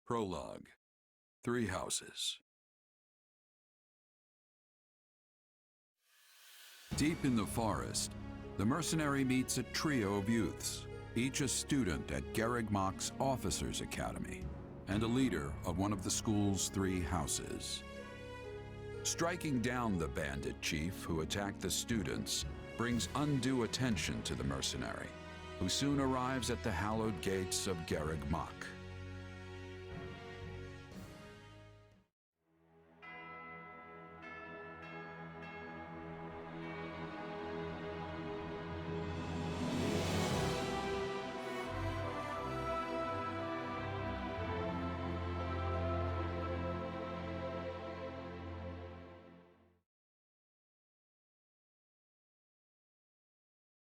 Prologue. 3 Houses. Deep in the forest, the mercenary meets a trio of youths, each a student at Garrigmach's Officers' Academy, and a leader of one of the school's 3 houses. Striking down the bandit chief who attacked the students brings undue attention to the mercenary, who soon arrives at the hallowed gates of Garrigmach.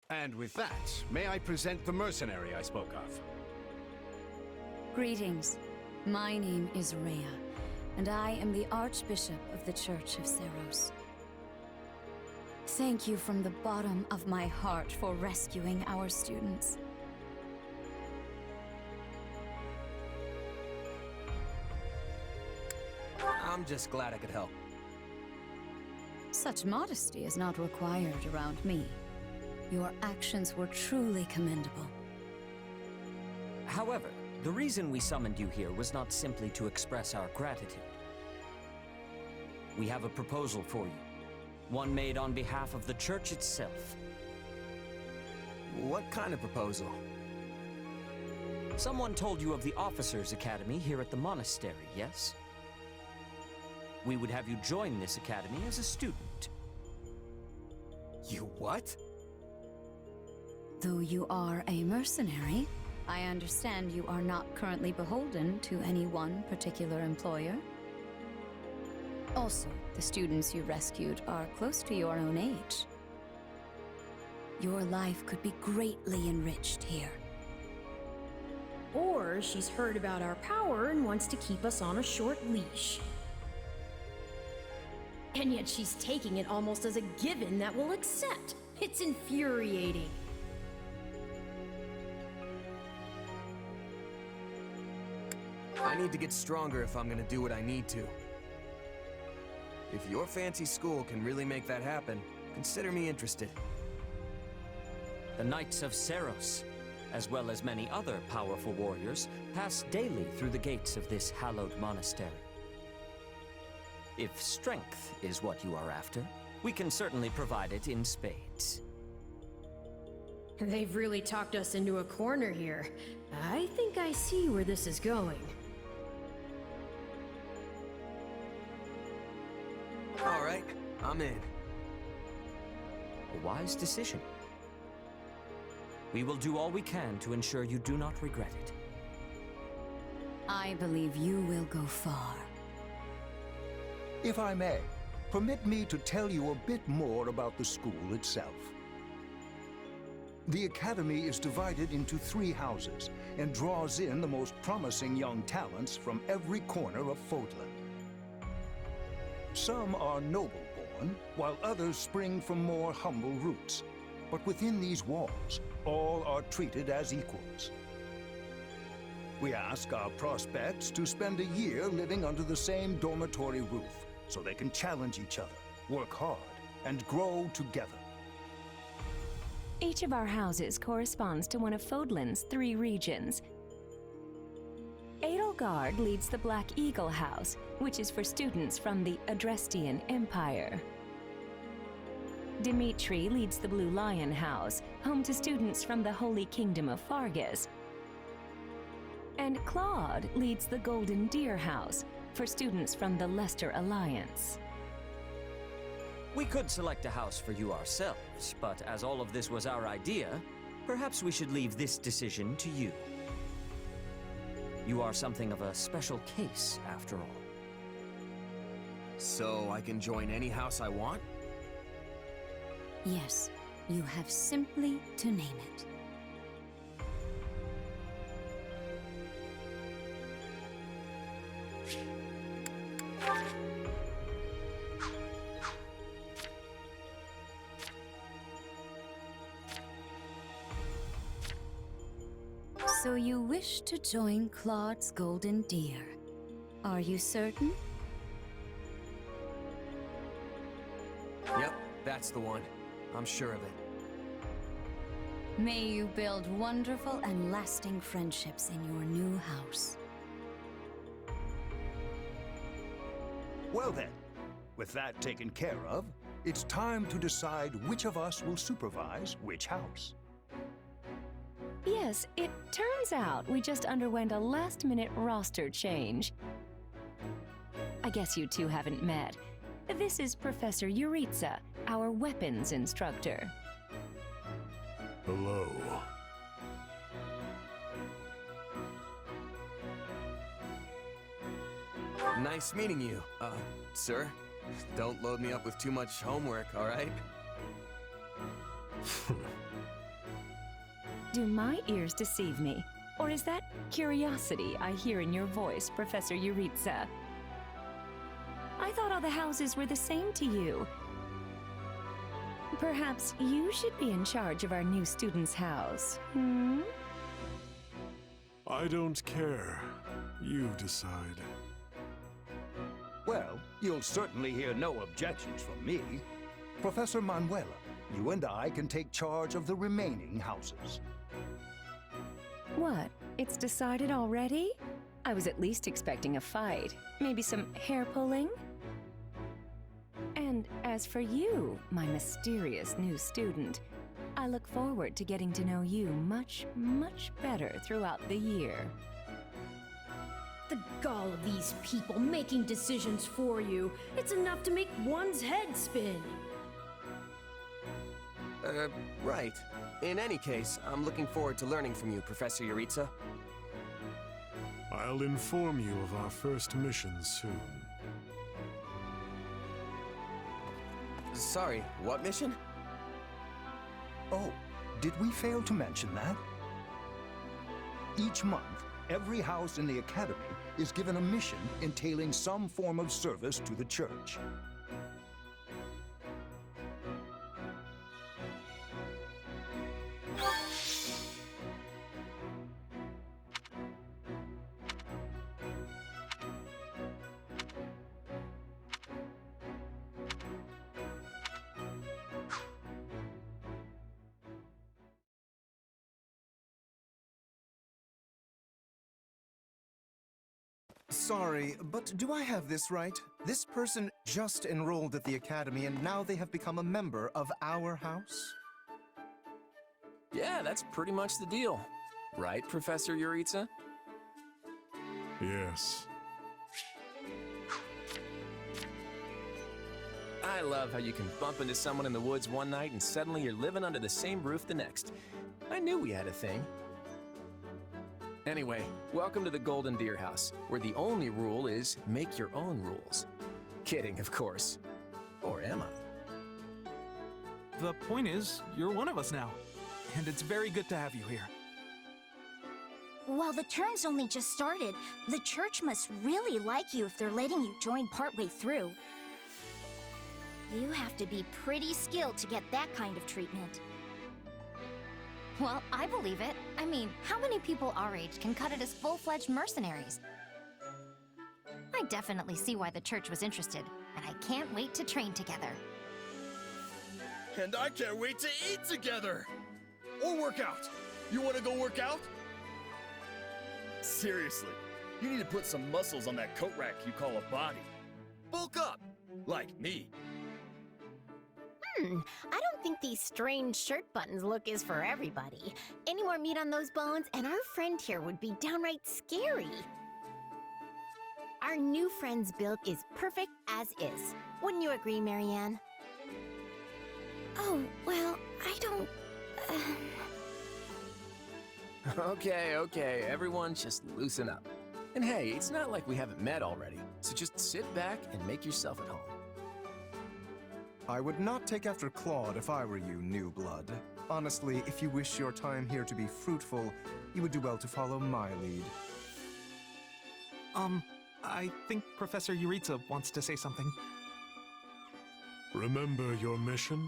And with that, may I present the mercenary I spoke of? Greetings. My name is Rhea, and I am the Archbishop of the Church of Saros. Thank you from the bottom of my heart for rescuing our students. I'm just glad I could help. Such modesty is not required around me. Your actions were truly commendable. However, the reason we summoned you here was not simply to express our gratitude. We have a proposal for you, one made on behalf of the church itself. What kind of proposal? Someone told you of the Officers' Academy here at the monastery, yes? We would have you join this academy as a student. You what? Though you are a mercenary, I understand you are not currently beholden to any one particular employer. Also, the students you rescued are close to your own age. Your life could be greatly enriched here. Or she's heard about our power and wants to keep us on a short leash. And yet she's taking it almost as a given that we'll accept. It's infuriating. I need to get stronger if I'm gonna do what I need to. If your fancy school can really make that happen, consider me interested. The Knights of Saros, as well as many other powerful warriors, pass daily through the gates of this hallowed monastery. If strength is what you are after, we can certainly provide it in spades. They've really talked us into a corner here. I think I see where this is going. All right, I'm in. A wise decision. We will do all we can to ensure you do not regret it. I believe you will go far. If I may, permit me to tell you a bit more about the school itself. The Academy is divided into 3 houses and draws in the most promising young talents from every corner of Fódlan. Some are noble-born, while others spring from more humble roots. But within these walls, all are treated as equals. We ask our prospects to spend a year living under the same dormitory roof, so they can challenge each other, work hard, and grow together. Each of our houses corresponds to one of Fódlan's 3 regions. Edelgard leads the Black Eagle House, which is for students from the Adrestian Empire. Dimitri leads the Blue Lion House, home to students from the Holy Kingdom of Fargus. And Claude leads the Golden Deer House, for students from the Leicester Alliance. We could select a house for you ourselves, but as all of this was our idea, perhaps we should leave this decision to you. You are something of a special case, after all. So I can join any house I want? Yes, you have simply to name it. So you wish to join Claude's Golden Deer. Are you certain? Yep, that's the one. I'm sure of it. May you build wonderful and lasting friendships in your new house. Well then, with that taken care of, it's time to decide which of us will supervise which house. Yes, it turns out we just underwent a last-minute roster change. I guess you two haven't met. This is Professor Yuritsa, our weapons instructor. Hello. Nice meeting you, sir. Don't load me up with too much homework, all right? Do my ears deceive me? Or is that curiosity I hear in your voice, Professor Yuritsa? I thought all the houses were the same to you. Perhaps you should be in charge of our new student's house, hmm? I don't care. You decide. Well, you'll certainly hear no objections from me. Professor Manuela, you and I can take charge of the remaining houses. What? It's decided already? I was at least expecting a fight. Maybe some hair pulling? And as for you, my mysterious new student, I look forward to getting to know you much, much better throughout the year. The gall of these people making decisions for you. It's enough to make one's head spin. Right. In any case, I'm looking forward to learning from you, Professor Yuritsa. I'll inform you of our first mission soon. Sorry, what mission? Oh, did we fail to mention that? Each month, every house in the Academy is given a mission entailing some form of service to the Church. Sorry, but do I have this right? This person just enrolled at the Academy and now they have become a member of our house? Yeah, that's pretty much the deal. Right, Professor Yuritsa? Yes. I love how you can bump into someone in the woods one night and suddenly you're living under the same roof the next. I knew we had a thing. Anyway, welcome to the Golden Deer House, where the only rule is make your own rules. Kidding, of course. Or am I? The point is, you're one of us now. And it's very good to have you here. While the term's only just started, the church must really like you if they're letting you join partway through. You have to be pretty skilled to get that kind of treatment. Well, I believe it. I mean, how many people our age can cut it as full-fledged mercenaries? I definitely see why the church was interested, and I can't wait to train together. And I can't wait to eat together! Or work out! You wanna go work out? Seriously, you need to put some muscles on that coat rack you call a body. Bulk up! Like me. I don't think these strange shirt buttons look is for everybody. Any more meat on those bones, and our friend here would be downright scary. Our new friend's build is perfect as is. Wouldn't you agree, Marianne? Oh, well, I don't... Okay, everyone just loosen up. And hey, it's not like we haven't met already, so just sit back and make yourself at home. I would not take after Claude if I were you, new blood. Honestly, if you wish your time here to be fruitful, you would do well to follow my lead. I think Professor Yuritsa wants to say something. Remember your mission?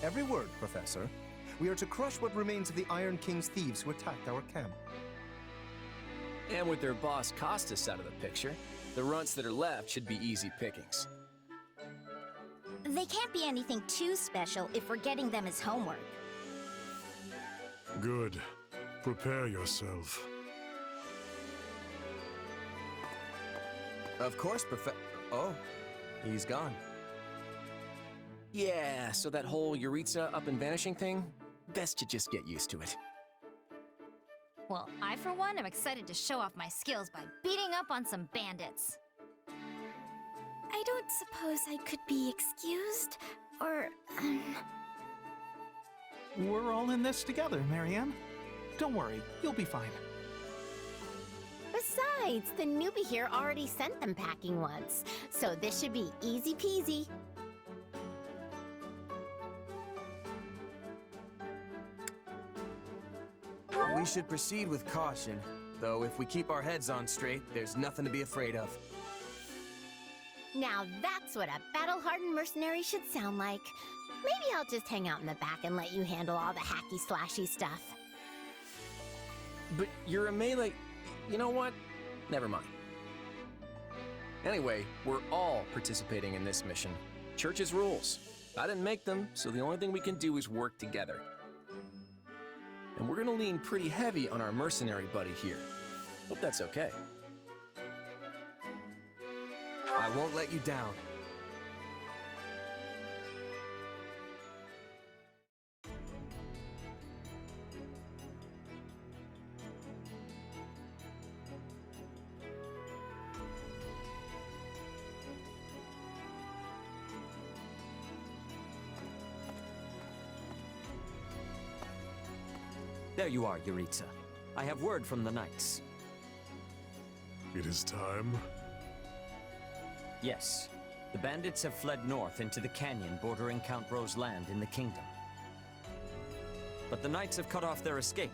Every word, Professor. We are to crush what remains of the Iron King's thieves who attacked our camp. And with their boss Costas out of the picture, the runts that are left should be easy pickings. They can't be anything too special if we're getting them as homework. Good. Prepare yourself. Of course, Oh, he's gone. Yeah, so that whole Yuritsa up and vanishing thing? Best to just get used to it. Well, I for one am excited to show off my skills by beating up on some bandits. I don't suppose I could be excused, or, We're all in this together, Marianne. Don't worry, you'll be fine. Besides, the newbie here already sent them packing once, so this should be easy peasy. We should proceed with caution, though if we keep our heads on straight, there's nothing to be afraid of. Now that's what a battle-hardened mercenary should sound like. Maybe I'll just hang out in the back and let you handle all the hacky-slashy stuff. But you're a melee... You know what? Never mind. Anyway, we're all participating in this mission. Church's rules. I didn't make them, so the only thing we can do is work together. And we're gonna lean pretty heavy on our mercenary buddy here. Hope that's okay. I won't let you down. There you are, Yuritsa. I have word from the knights. It is time. Yes. The bandits have fled north into the canyon bordering Count Ro's land in the kingdom. But the knights have cut off their escape,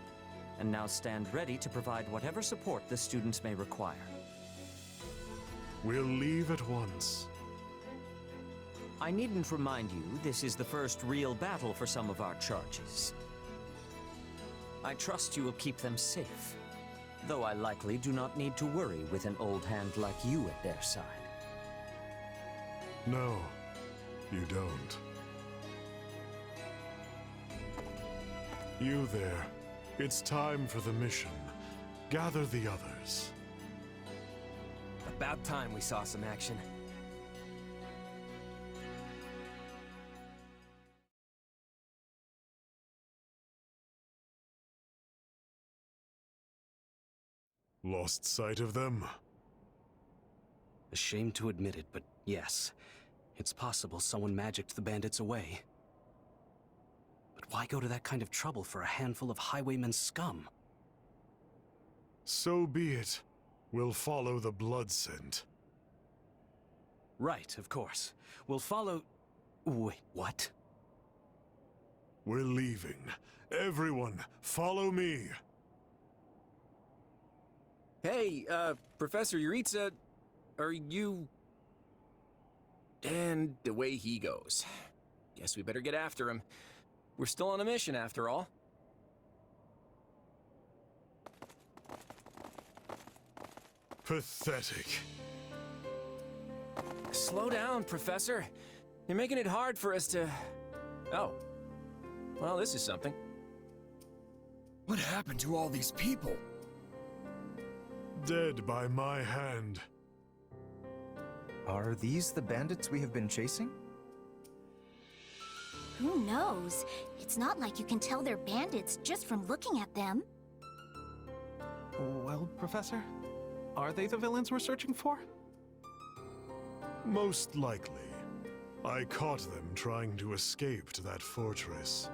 and now stand ready to provide whatever support the students may require. We'll leave at once. I needn't remind you, this is the first real battle for some of our charges. I trust you will keep them safe, though I likely do not need to worry with an old hand like you at their side. No, you don't. You there. It's time for the mission. Gather the others. About time we saw some action. Lost sight of them? Ashamed to admit it, but yes. It's possible someone magicked the bandits away. But why go to that kind of trouble for a handful of highwaymen scum? So be it. We'll follow the blood scent. Right, of course. We'll follow... Wait, what? We're leaving. Everyone, follow me. Hey, Professor Yuritsa, are you... And away he goes. Guess we better get after him. We're still on a mission, after all. Pathetic. Slow down, Professor. You're making it hard for us to... Oh. Well, this is something. What happened to all these people? Dead by my hand. Are these the bandits we have been chasing? Who knows? It's not like you can tell they're bandits just from looking at them. Well, Professor, are they the villains we're searching for? Most likely. I caught them trying to escape to that fortress.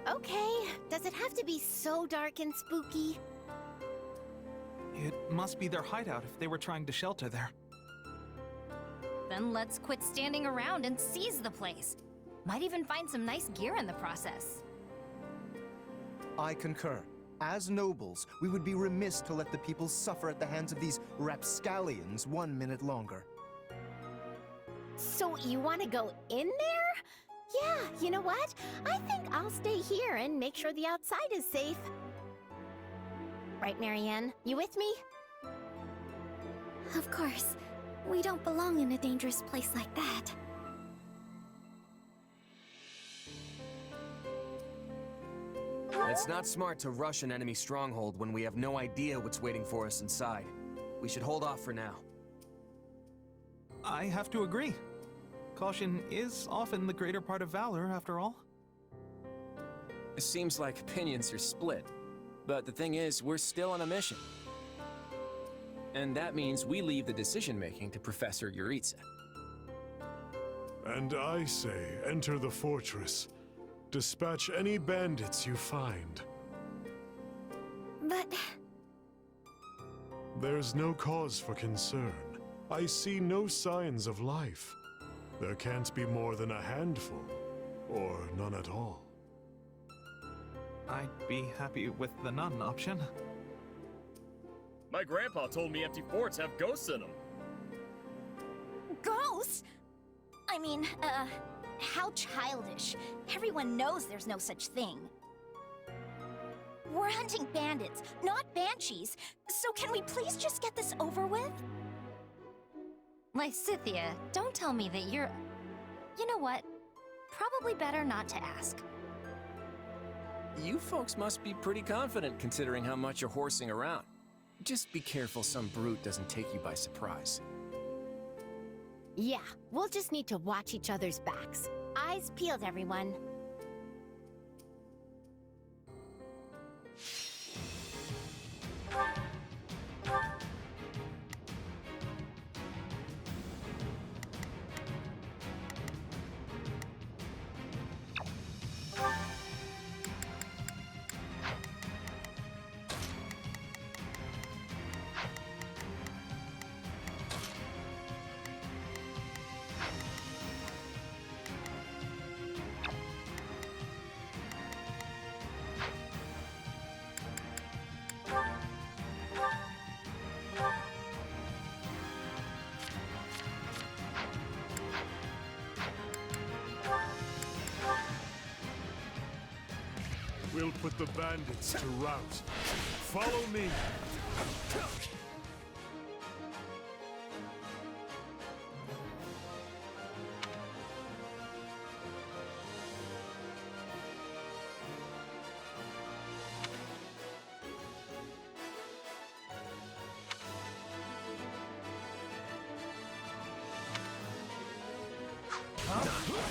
Okay, does it have to be so dark and spooky? It must be their hideout if they were trying to shelter there. Then let's quit standing around and seize the place. Might even find some nice gear in the process. I concur. As nobles, we would be remiss to let the people suffer at the hands of these rapscallions 1 minute longer. So you want to go in there? Yeah, you know what? I think I'll stay here and make sure the outside is safe. Right, Marianne? You with me? Of course. We don't belong in a dangerous place like that. It's not smart to rush an enemy stronghold when we have no idea what's waiting for us inside. We should hold off for now. I have to agree. Caution is often the greater part of valor, after all. It seems like opinions are split. But the thing is, we're still on a mission. And that means we leave the decision-making to Professor Yuritsa. And I say, enter the fortress. Dispatch any bandits you find. But... There's no cause for concern. I see no signs of life. There can't be more than a handful, or none at all. I'd be happy with the none option. My grandpa told me empty forts have ghosts in them. Ghosts? I mean, how childish. Everyone knows there's no such thing. We're hunting bandits, not banshees. So can we please just get this over with? Lysithea, don't tell me that you're... You know what? Probably better not to ask. You folks must be pretty confident considering how much you're horsing around. Just be careful some brute doesn't take you by surprise. Yeah, we'll just need to watch each other's backs. Eyes peeled, everyone. We'll put the bandits to rout. Follow me.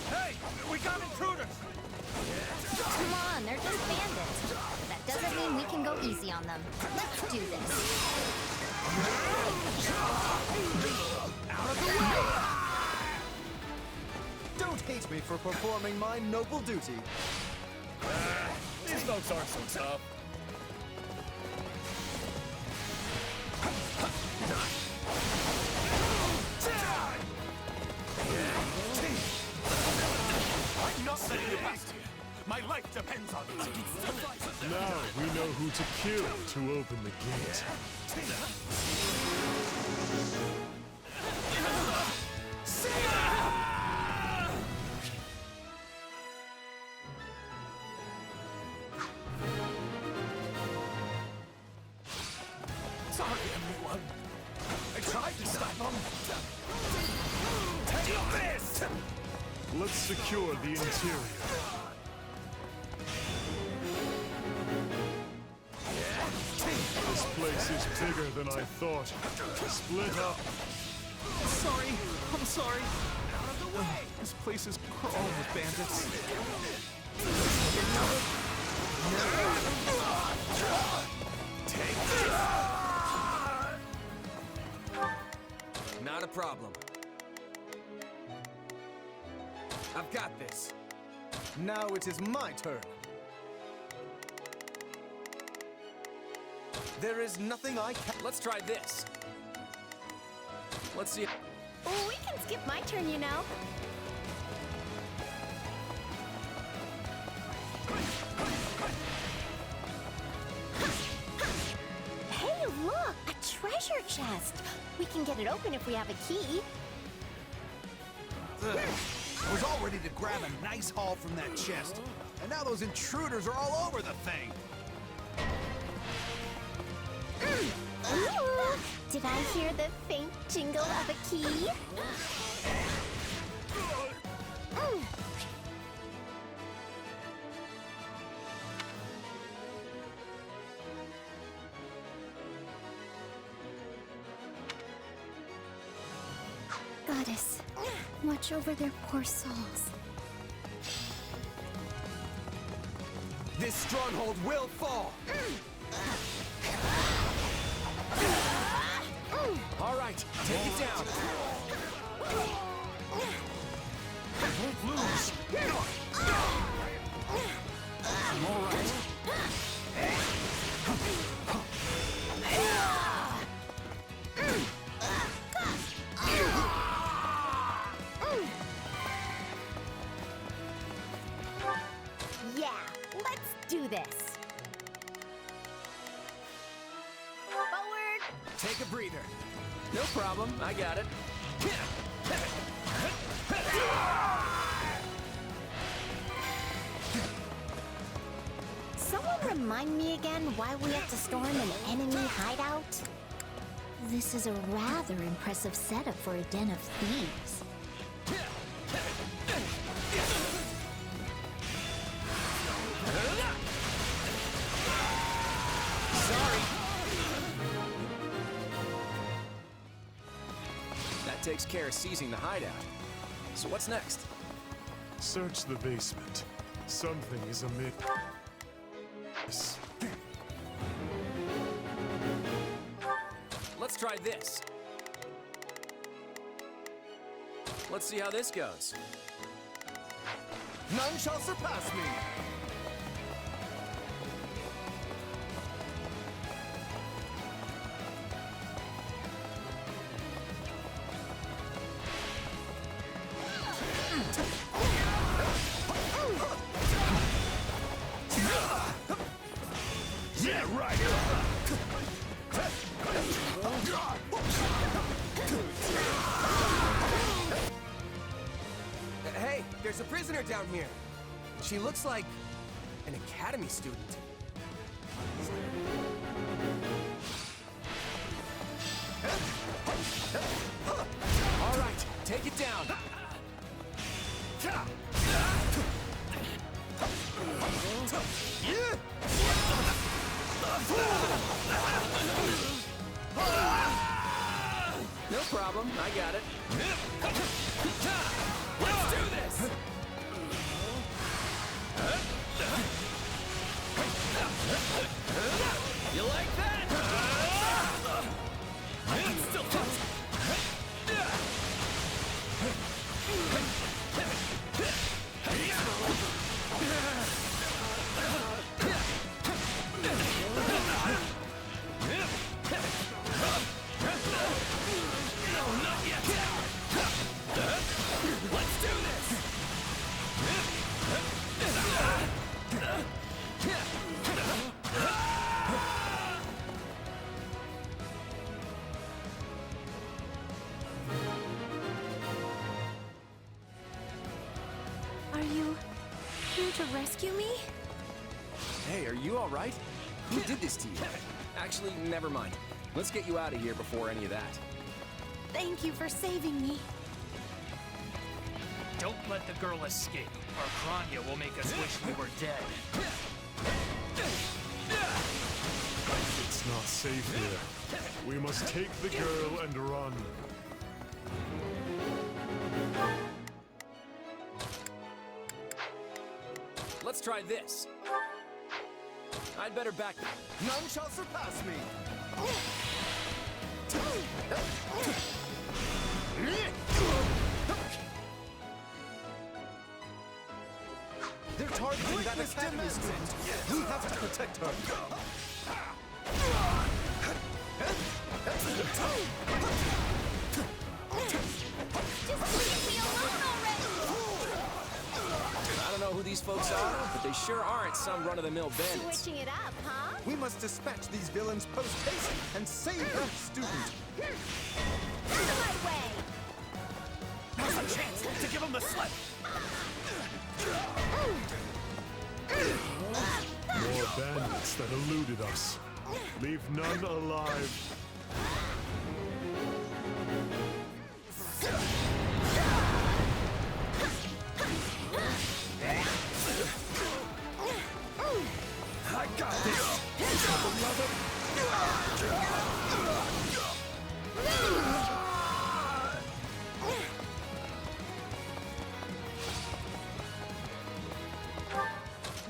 Hey! We got intruders! Come on, they're just bandits. That doesn't mean we can go easy on them. Let's do this. Out of the way! Don't hate me for performing my noble duty. These folks aren't so tough. I'm not letting you past here. My life depends on it. Now we know who to kill to open the gate. Sorry, everyone. I tried to stop them. Take this! Let's secure the interior. This place is bigger than I thought. Split up. Sorry, I'm sorry. This place is crawling with bandits. Take this! Not a problem. I've got this. Now it is my turn. There is nothing I can... Let's try this. Let's see. Oh, we can skip my turn, you know. Hey, look! A treasure chest! We can get it open if we have a key. I was all ready to grab a nice haul from that chest. And now those intruders are all over the thing. Ooh, did I hear the faint jingle of a key? Goddess, watch over their poor souls. This stronghold will fall! All right, take it down. Won't lose. I'm all right. Yeah, let's do this. Forward. Take a breather. No problem, I got it. Someone remind me again why we have to storm an enemy hideout? This is a rather impressive setup for a den of thieves. Sorry. That takes care of seizing the hideout. So what's next? Search the basement. Something is amiss. Let's try this. Let's see how this goes. None shall surpass me! Yeah, right. Hey, there's a prisoner down here. She looks like an academy student. All right, take it down. No problem, I got it. Let's do this! You like that? I can still touch. Let's do this! Are you here to rescue me? Hey, are you all right? Who did this to you? Actually, never mind. Let's get you out of here before any of that. Thank you for saving me. Don't let the girl escape, or Kranya will make us wish we were dead. It's not safe here. We must take the girl and run. Let's try this. I'd better back. None shall surpass me! They're targeting that academy student. We have to protect her. I don't know who these folks are, but they sure aren't some run-of-the-mill bandits. Switching it up, huh? We must dispatch these villains post-haste and save that student. My way! Now's a chance to give him the slip! More bandits that eluded us. Leave none alive. I got this!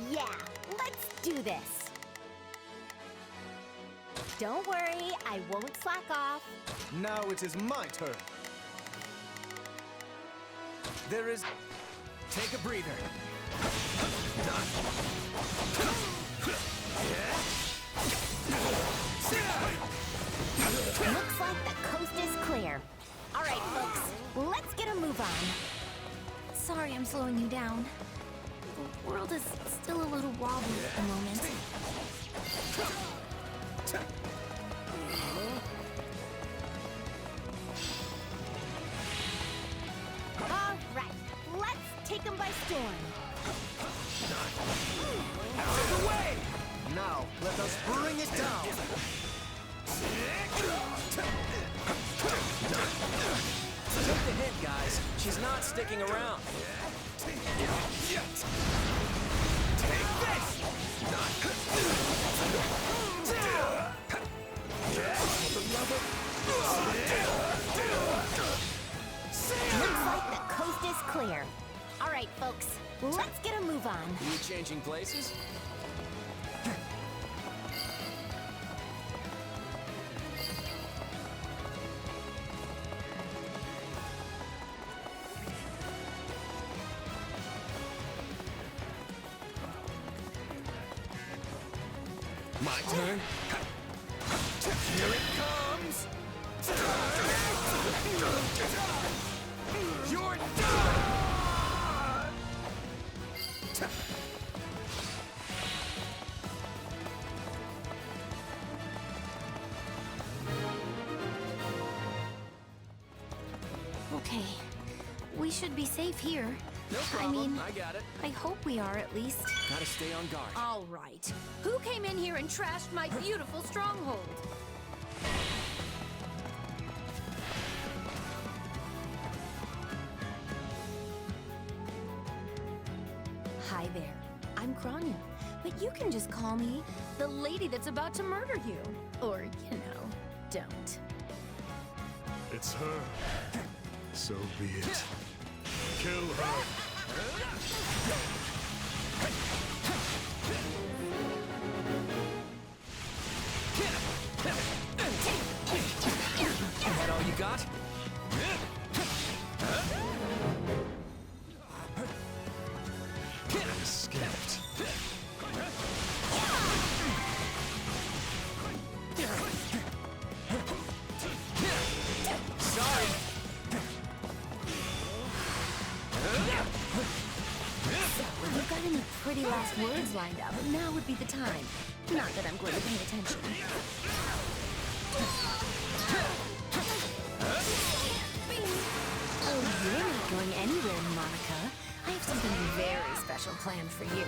Yeah, let's do this. Don't worry, I won't slack off. Now it is my turn. There is... Take a breather. Looks like the coast is clear. All right, folks, let's get a move on. Sorry I'm slowing you down. The world is still a little wobbly at the moment. All right, let's take them by storm. Out of the way! Now, let us bring it down. Take the hit, guys. She's not sticking around. Take this! Looks like the coast is clear. All right, folks, let's get a move on. You changing places? My turn. Here it comes. You're done! Okay, we should be safe here. No problem. I got it. I hope we are at least. Gotta stay on guard. All right. Who came in here and trashed my beautiful stronghold? Hi there. I'm Kranya, but you can just call me the lady that's about to murder you. Or, you know, don't. It's her. So be it. Kill her. Is that all you got? Escaped. Sorry. If you've got any pretty last words lined up, now would be the time. Not that I'm going to pay attention. Oh, you're not going anywhere, Monica. I have something very special planned for you.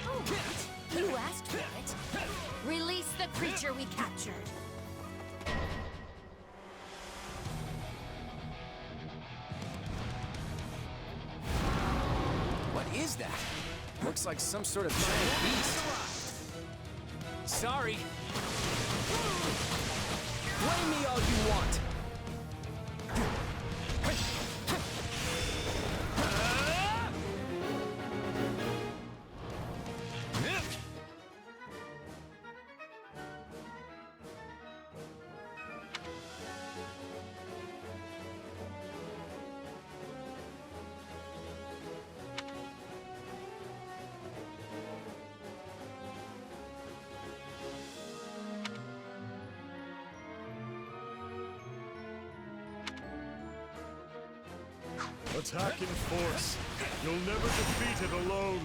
Oh, right. You asked for it. Release the creature we captured. What is that? Looks like some sort of giant beast. Sorry. Blame me all you want. Attack in force. You'll never defeat it alone.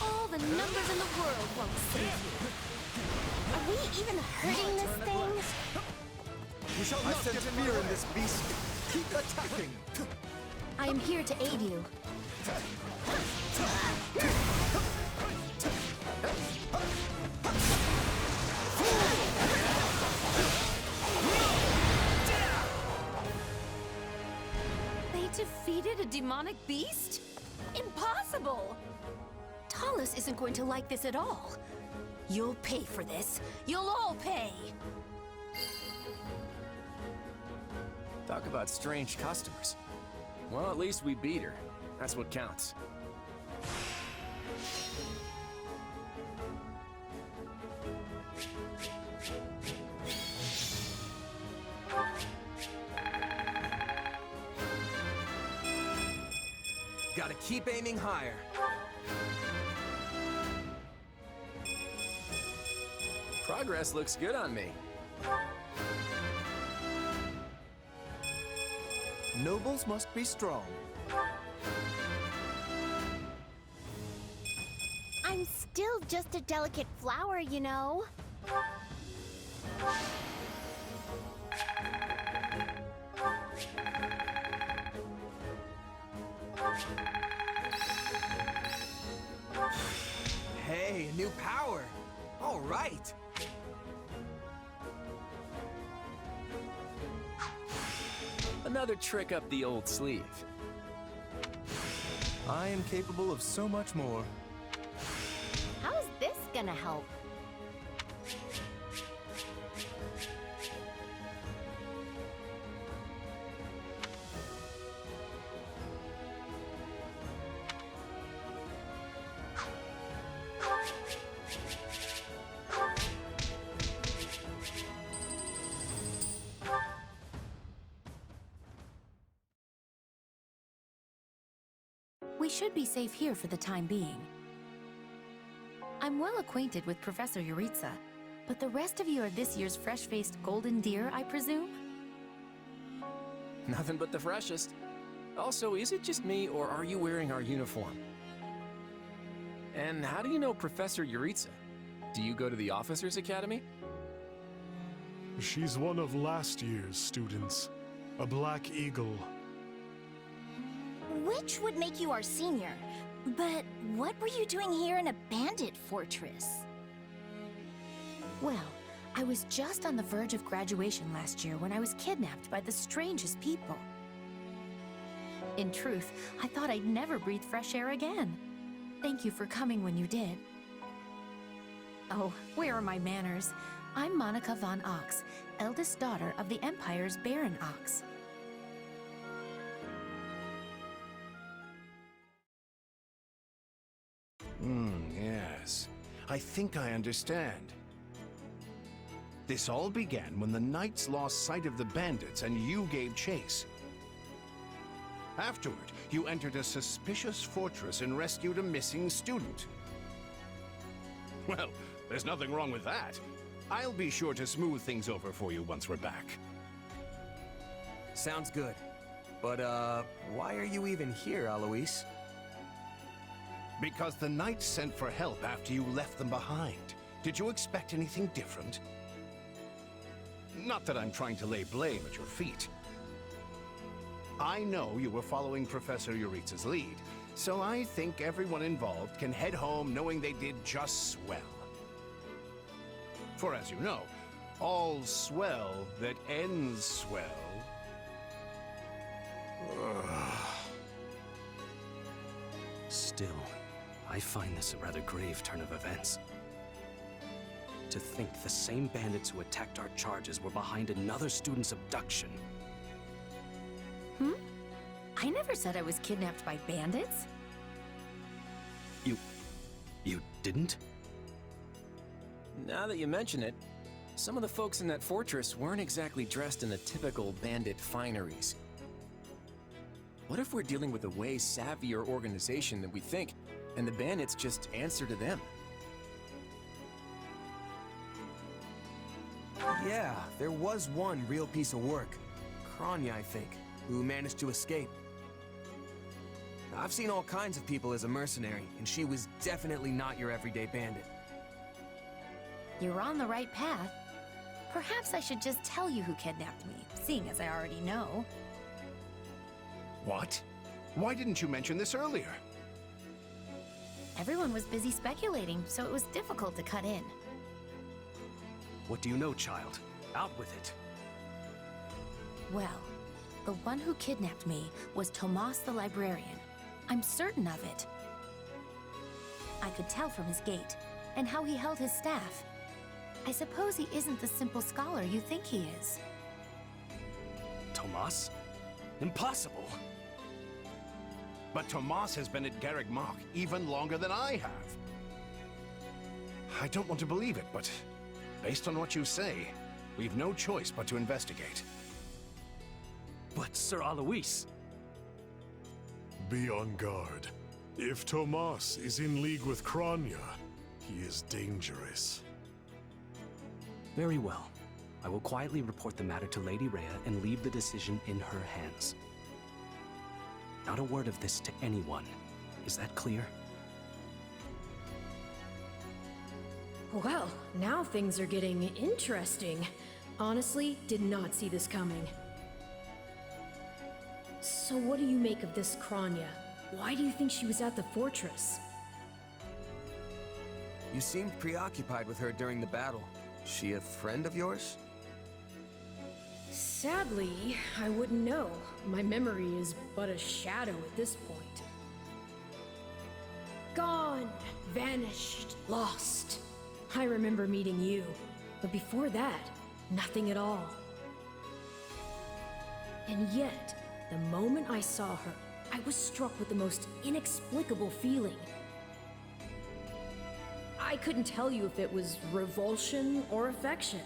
All the numbers in the world won't save you. Are we even hurting this thing? We shall not get fear in this beast. Keep attacking. I am here to aid you. They defeated a demonic beast? Impossible! Talus isn't going to like this at all. You'll pay for this. You'll all pay! Talk about strange customers. Well, at least we beat her. That's what counts. Gotta keep aiming higher. Progress looks good on me. Nobles must be strong. I'm still just a delicate flower, you know. Hey, a new power. All right. Another trick up the old sleeve. I am capable of so much more. How's this gonna help? We should be safe here for the time being. I'm well acquainted with Professor Yuritsa, but the rest of you are this year's fresh-faced golden deer, I presume? Nothing but the freshest. Also, is it just me, or are you wearing our uniform? And how do you know Professor Yuritsa? Do you go to the Officers' Academy? She's one of last year's students. A Black Eagle. Which would make you our senior. But what were you doing here in a bandit fortress? Well, I was just on the verge of graduation last year when I was kidnapped by the strangest people. In truth, I thought I'd never breathe fresh air again. Thank you for coming when you did. Oh, where are my manners? I'm Monica von Ox, eldest daughter of the Empire's Baron Ox. Yes. I think I understand. This all began when the knights lost sight of the bandits and you gave chase. Afterward, you entered a suspicious fortress and rescued a missing student. Well, there's nothing wrong with that. I'll be sure to smooth things over for you once we're back. Sounds good. But, why are you even here, Alois? Because the knights sent for help after you left them behind. Did you expect anything different? Not that I'm trying to lay blame at your feet. I know you were following Professor Yuritsa's lead, so I think everyone involved can head home knowing they did just swell. For as you know, all's swell that ends swell. Still, I find this a rather grave turn of events. To think the same bandits who attacked our charges were behind another student's abduction. I never said I was kidnapped by bandits. You didn't? Now that you mention it, some of the folks in that fortress weren't exactly dressed in the typical bandit fineries. What if we're dealing with a way savvier organization than we think, and the bandits just answer to them? Yeah, there was one real piece of work. Kranya, I think, who managed to escape. I've seen all kinds of people as a mercenary, and she was definitely not your everyday bandit. You're on the right path. Perhaps I should just tell you who kidnapped me, seeing as I already know. What? Why didn't you mention this earlier? Everyone was busy speculating, so it was difficult to cut in. What do you know, child? Out with it. Well, the one who kidnapped me was Tomas the librarian. I'm certain of it. I could tell from his gait, and how he held his staff. I suppose he isn't the simple scholar you think he is. Tomas? Impossible! But Tomas has been at Garreg Mach even longer than I have. I don't want to believe it, but based on what you say, we've no choice but to investigate. But Sir Alois... Be on guard. If Tomas is in league with Kronya, he is dangerous. Very well. I will quietly report the matter to Lady Rhea and leave the decision in her hands. Not a word of this to anyone. Is that clear? Well, now things are getting interesting. Honestly, did not see this coming. So what do you make of this Kronya? Why do you think she was at the fortress? You seemed preoccupied with her during the battle. She a friend of yours? Sadly, I wouldn't know. My memory is but a shadow at this point. Gone, vanished, lost. I remember meeting you, but before that, nothing at all. And yet, the moment I saw her, I was struck with the most inexplicable feeling. I couldn't tell you if it was revulsion or affection.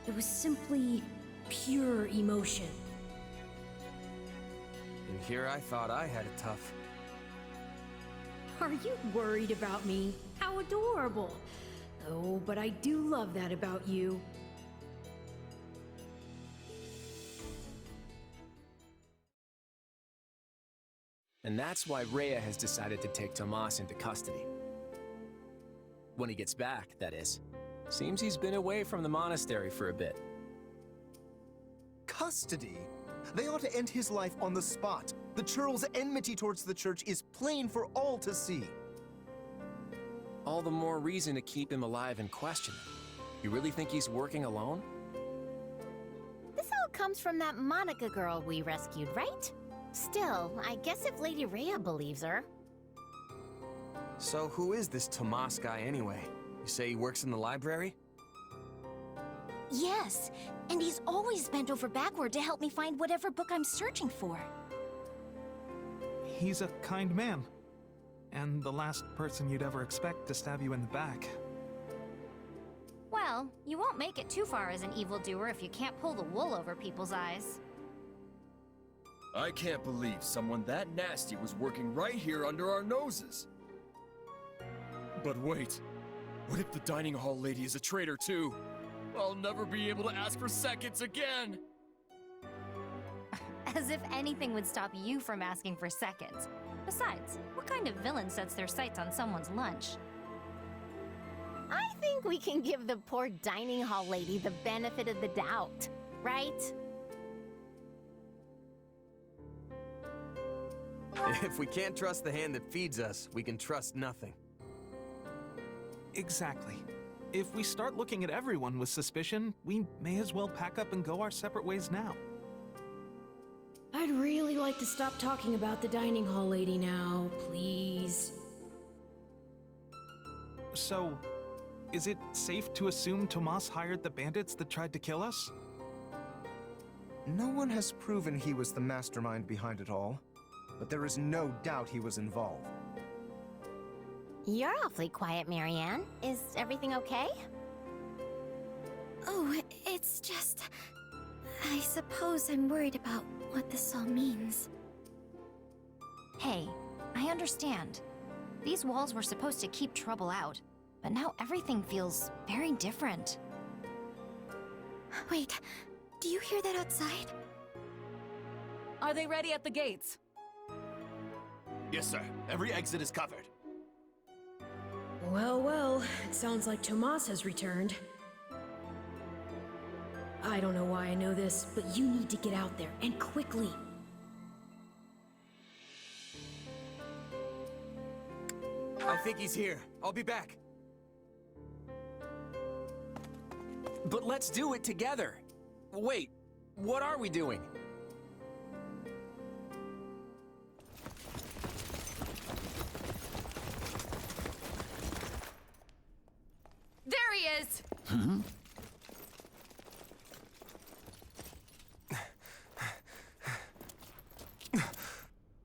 It was simply pure emotion. And here I thought I had it tough. Are you worried about me? How adorable! Oh, but I do love that about you. And that's why Rhea has decided to take Tomas into custody. When he gets back, that is. Seems he's been away from the monastery for a bit. Custody? They ought to end his life on the spot. The churl's enmity towards the church is plain for all to see. All the more reason to keep him alive and question him. You really think he's working alone? This all comes from that Monica girl we rescued, right? Still, I guess if Lady Rhea believes her. So who is this Tomas guy anyway? You say he works in the library? Yes, and he's always bent over backward to help me find whatever book I'm searching for. He's a kind man. And the last person you'd ever expect to stab you in the back. Well, you won't make it too far as an evildoer if you can't pull the wool over people's eyes. I can't believe someone that nasty was working right here under our noses. But wait, what if the dining hall lady is a traitor too? I'll never be able to ask for seconds again! As if anything would stop you from asking for seconds. Besides, what kind of villain sets their sights on someone's lunch? I think we can give the poor dining hall lady the benefit of the doubt, right? If we can't trust the hand that feeds us, we can trust nothing. Exactly. If we start looking at everyone with suspicion, we may as well pack up and go our separate ways now. I'd really like to stop talking about the dining hall lady now, please. So, is it safe to assume Tomas hired the bandits that tried to kill us? No one has proven he was the mastermind behind it all, but there is no doubt he was involved. You're awfully quiet, Marianne. Is everything okay? Oh, it's just... I suppose I'm worried about what this all means. Hey, I understand. These walls were supposed to keep trouble out, but now everything feels very different. Wait, do you hear that outside? Are they ready at the gates? Yes, sir. Every exit is covered. Well, well, it sounds like Tomas has returned. I don't know why I know this, but you need to get out there, and quickly. I think he's here. I'll be back. But let's do it together. Wait, what are we doing? There he is!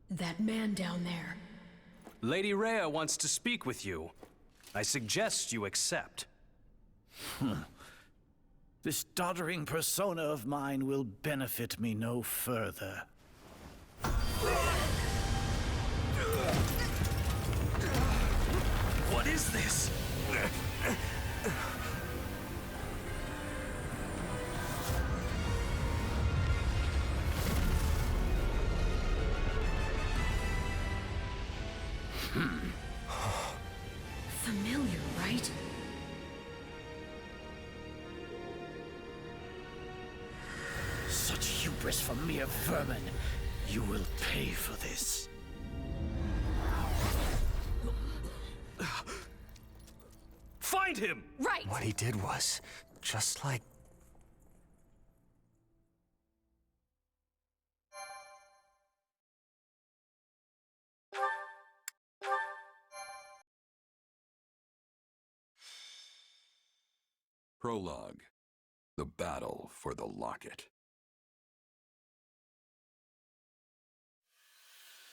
That man down there. Lady Rhea wants to speak with you. I suggest you accept. This doddering persona of mine will benefit me no further. What is this? Familiar, right? Such hubris from mere vermin. You will pay for this. Find him! Right! What he did was just like... Prologue. The Battle for the Locket.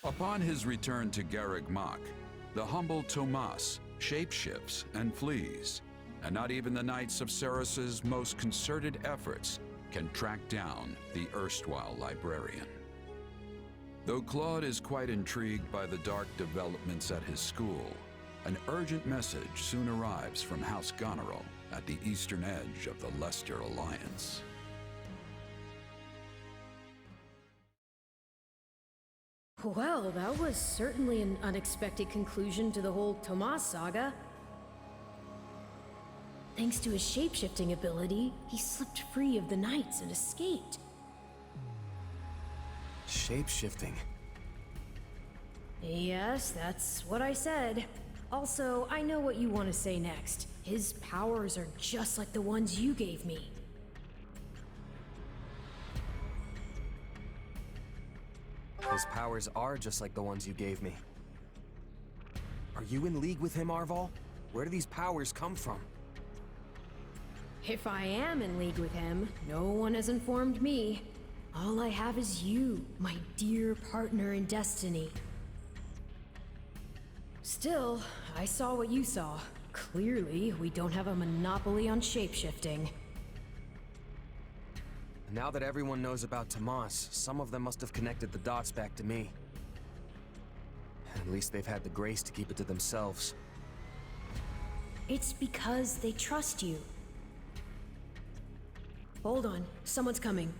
Upon his return to Garreg Mach, the humble Tomas shapeshifts and flees, and not even the Knights of Saros's most concerted efforts can track down the erstwhile librarian. Though Claude is quite intrigued by the dark developments at his school, an urgent message soon arrives from House Goneril at the eastern edge of the Leicester Alliance. Well, that was certainly an unexpected conclusion to the whole Tomas saga. Thanks to his shapeshifting ability, he slipped free of the Knights and escaped. Shapeshifting? Yes, that's what I said. Also, I know what you want to say next. His powers are just like the ones you gave me. His powers are just like the ones you gave me. Are you in league with him, Arval? Where do these powers come from? If I am in league with him, no one has informed me. All I have is you, my dear partner in destiny. Still, I saw what you saw. Clearly, we don't have a monopoly on shapeshifting. Now that everyone knows about Tomas, some of them must have connected the dots back to me. At least they've had the grace to keep it to themselves. It's because they trust you. Hold on, someone's coming.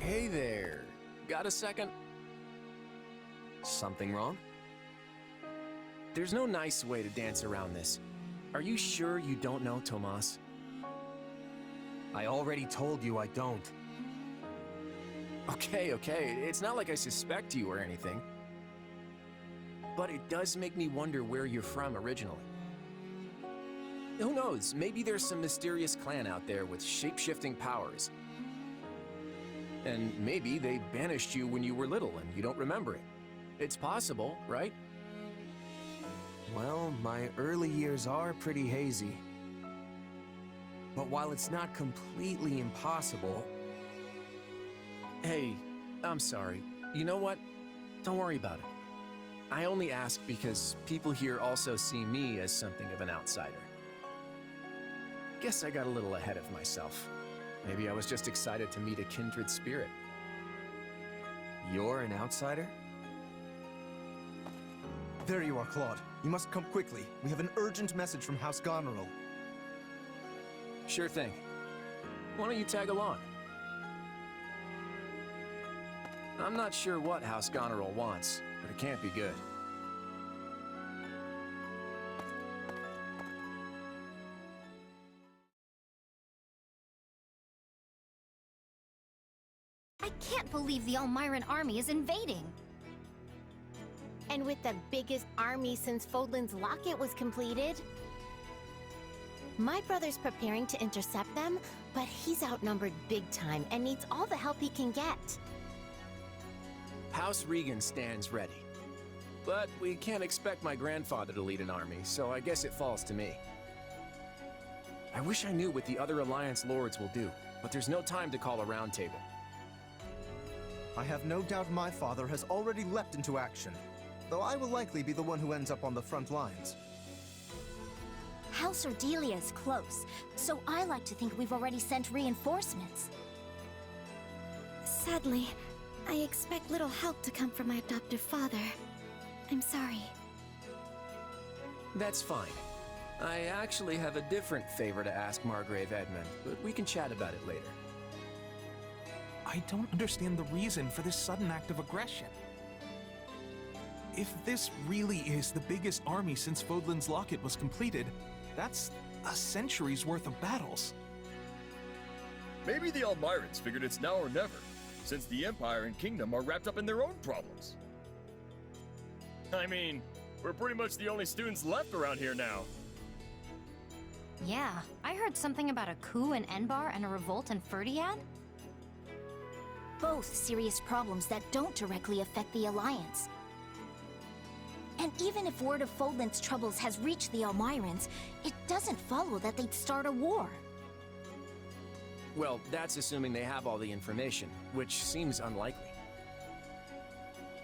Hey there. Got a second? Something wrong? There's no nice way to dance around this. Are you sure you don't know Tomas? I already told you I don't. Okay, it's not like I suspect you or anything. But it does make me wonder where you're from originally. Who knows, maybe there's some mysterious clan out there with shape-shifting powers. And maybe they banished you when you were little and you don't remember it. It's possible, right? Well, my early years are pretty hazy. But while it's not completely impossible... Hey, I'm sorry. You know what? Don't worry about it. I only ask because people here also see me as something of an outsider. Guess I got a little ahead of myself. Maybe I was just excited to meet a kindred spirit. You're an outsider? There you are, Claude. You must come quickly. We have an urgent message from House Goneril. Sure thing. Why don't you tag along? I'm not sure what House Goneril wants, but it can't be good. I can't believe the Elmiran army is invading. And with the biggest army since Fódlan's locket was completed. My brother's preparing to intercept them, but he's outnumbered big time and needs all the help he can get. House Regan stands ready. But we can't expect my grandfather to lead an army, so I guess it falls to me. I wish I knew what the other Alliance lords will do, but there's no time to call a roundtable. I have no doubt my father has already leapt into action, though I will likely be the one who ends up on the front lines. House Ordelia is close, so I like to think we've already sent reinforcements. Sadly, I expect little help to come from my adoptive father. I'm sorry. That's fine. I actually have a different favor to ask Margrave Edmund, but we can chat about it later. I don't understand the reason for this sudden act of aggression. If this really is the biggest army since Fódlan's locket was completed, that's a century's worth of battles. Maybe the Elmirans figured it's now or never, since the Empire and Kingdom are wrapped up in their own problems. I mean, we're pretty much the only students left around here now. Yeah, I heard something about a coup in Enbar and a revolt in Ferdiad. Both serious problems that don't directly affect the Alliance. And even if word of Fódlan's troubles has reached the Elmirans, it doesn't follow that they'd start a war. Well, that's assuming they have all the information, which seems unlikely.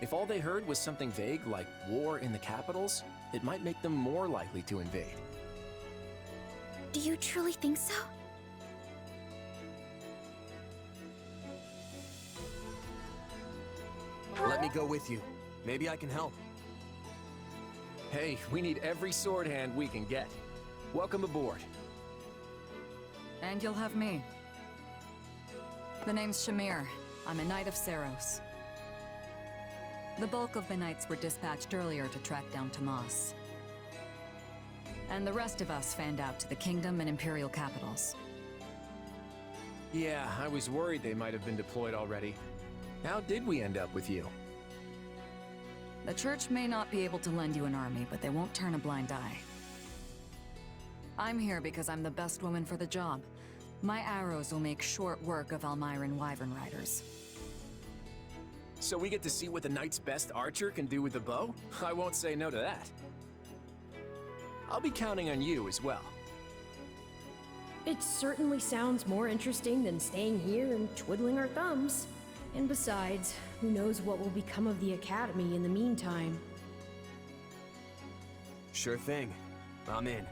If all they heard was something vague like war in the capitals, it might make them more likely to invade. Do you truly think so? Let me go with you. Maybe I can help. Hey, we need every sword hand we can get. Welcome aboard. And you'll have me. The name's Shamir. I'm a Knight of Saros. The bulk of the Knights were dispatched earlier to track down Tomas. And the rest of us fanned out to the Kingdom and Imperial capitals. Yeah, I was worried they might have been deployed already. How did we end up with you? The Church may not be able to lend you an army, but they won't turn a blind eye. I'm here because I'm the best woman for the job. My arrows will make short work of Elmiran Wyvern Riders. So we get to see what the Knight's best archer can do with the bow? I won't say no to that. I'll be counting on you as well. It certainly sounds more interesting than staying here and twiddling our thumbs. And besides, who knows what will become of the Academy in the meantime. Sure thing. I'm in.